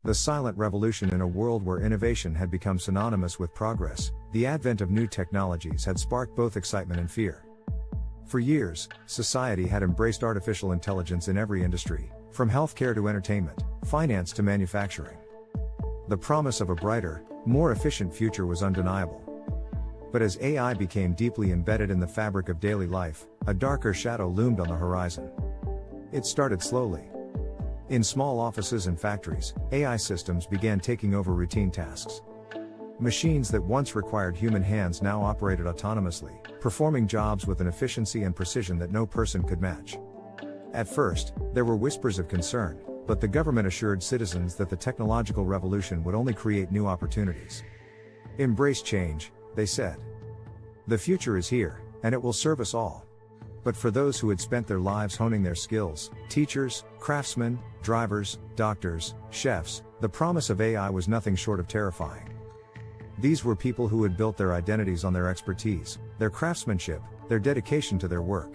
The silent revolution in a world where innovation had become synonymous with progress, the advent of new technologies had sparked both excitement and fear. For years, society had embraced artificial intelligence in every industry, from healthcare to entertainment, finance to manufacturing. The promise of a brighter, more efficient future was undeniable. But as AI became deeply embedded in the fabric of daily life, a darker shadow loomed on the horizon. It started slowly. In small offices and factories, AI systems began taking over routine tasks. Machines that once required human hands now operated autonomously, performing jobs with an efficiency and precision that no person could match. At first, there were whispers of concern, but the government assured citizens that the technological revolution would only create new opportunities. Embrace change, they said. The future is here, and it will serve us all. But for those who had spent their lives honing their skills, teachers, craftsmen, drivers, doctors, chefs, the promise of AI was nothing short of terrifying. These were people who had built their identities on their expertise, their craftsmanship, their dedication to their work.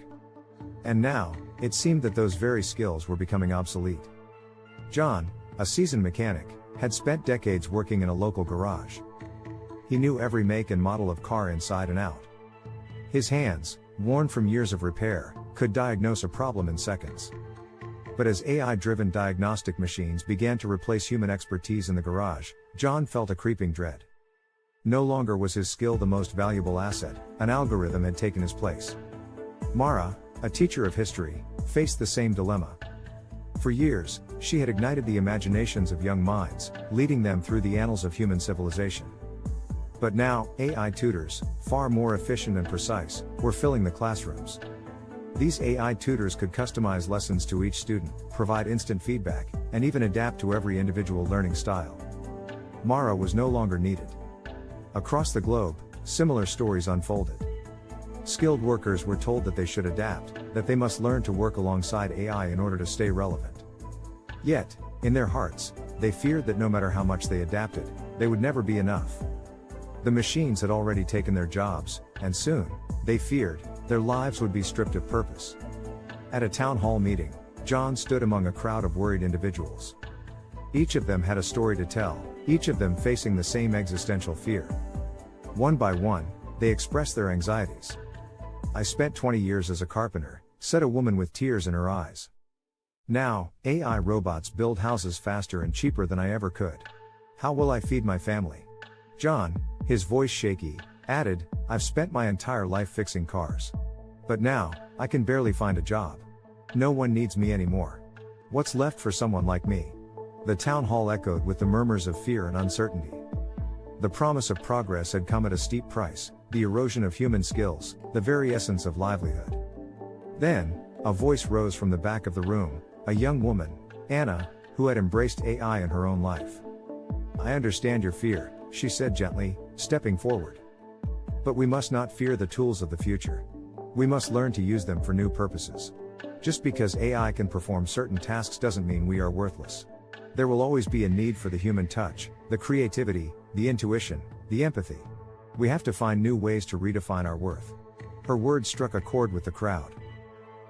And now, it seemed that those very skills were becoming obsolete. John, a seasoned mechanic, had spent decades working in a local garage. He knew every make and model of car inside and out. His hands, worn from years of repair, could diagnose a problem in seconds. But as AI-driven diagnostic machines began to replace human expertise in the garage, John felt a creeping dread. No longer was his skill the most valuable asset, an algorithm had taken his place. Mara, a teacher of history, faced the same dilemma. For years, she had ignited the imaginations of young minds, leading them through the annals of human civilization. But now, AI tutors, far more efficient and precise, were filling the classrooms. These AI tutors could customize lessons to each student, provide instant feedback, and even adapt to every individual learning style. Mara was no longer needed. Across the globe, similar stories unfolded. Skilled workers were told that they should adapt, that they must learn to work alongside AI in order to stay relevant. Yet, in their hearts, they feared that no matter how much they adapted, they would never be enough. The machines had already taken their jobs, and soon, they feared, their lives would be stripped of purpose. At a town hall meeting, John stood among a crowd of worried individuals. Each of them had a story to tell, each of them facing the same existential fear. One by one, they expressed their anxieties. "I spent 20 years as a carpenter," said a woman with tears in her eyes. "Now, AI robots build houses faster and cheaper than I ever could. How will I feed my family?" John, his voice shaky, added, "I've spent my entire life fixing cars. But now, I can barely find a job. No one needs me anymore. What's left for someone like me?" The town hall echoed with the murmurs of fear and uncertainty. The promise of progress had come at a steep price, the erosion of human skills, the very essence of livelihood. Then, a voice rose from the back of the room, a young woman, Anna, who had embraced AI in her own life. "I understand your fear," she said gently, stepping forward. "But we must not fear the tools of the future. We must learn to use them for new purposes. Just because AI can perform certain tasks doesn't mean we are worthless. There will always be a need for the human touch, the creativity, the intuition, the empathy. We have to find new ways to redefine our worth." Her words struck a chord with the crowd.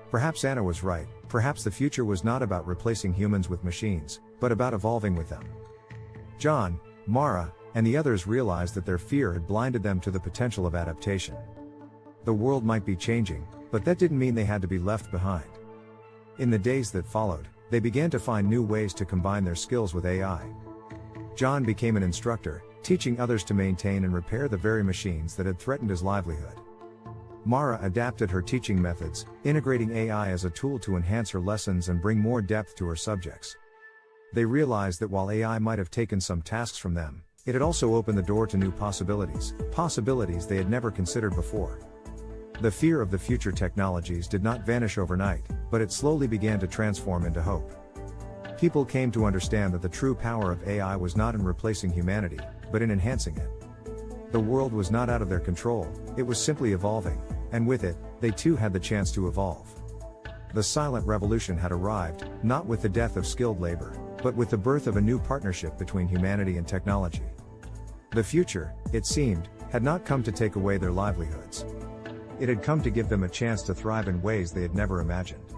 Perhaps Anna was right, perhaps the future was not about replacing humans with machines, but about evolving with them. John, Mara, and the others realized that their fear had blinded them to the potential of adaptation. The world might be changing, but that didn't mean they had to be left behind. In the days that followed, they began to find new ways to combine their skills with AI. John became an instructor, teaching others to maintain and repair the very machines that had threatened his livelihood. Mara adapted her teaching methods, integrating AI as a tool to enhance her lessons and bring more depth to her subjects. They realized that while AI might have taken some tasks from them, it had also opened the door to new possibilities they had never considered before. The fear of the future technologies did not vanish overnight, but it slowly began to transform into hope. People came to understand that the true power of AI was not in replacing humanity, but in enhancing it. The world was not out of their control, it was simply evolving, and with it, they too had the chance to evolve. The silent revolution had arrived, not with the death of skilled labor, but with the birth of a new partnership between humanity and technology. The future, it seemed, had not come to take away their livelihoods. It had come to give them a chance to thrive in ways they had never imagined.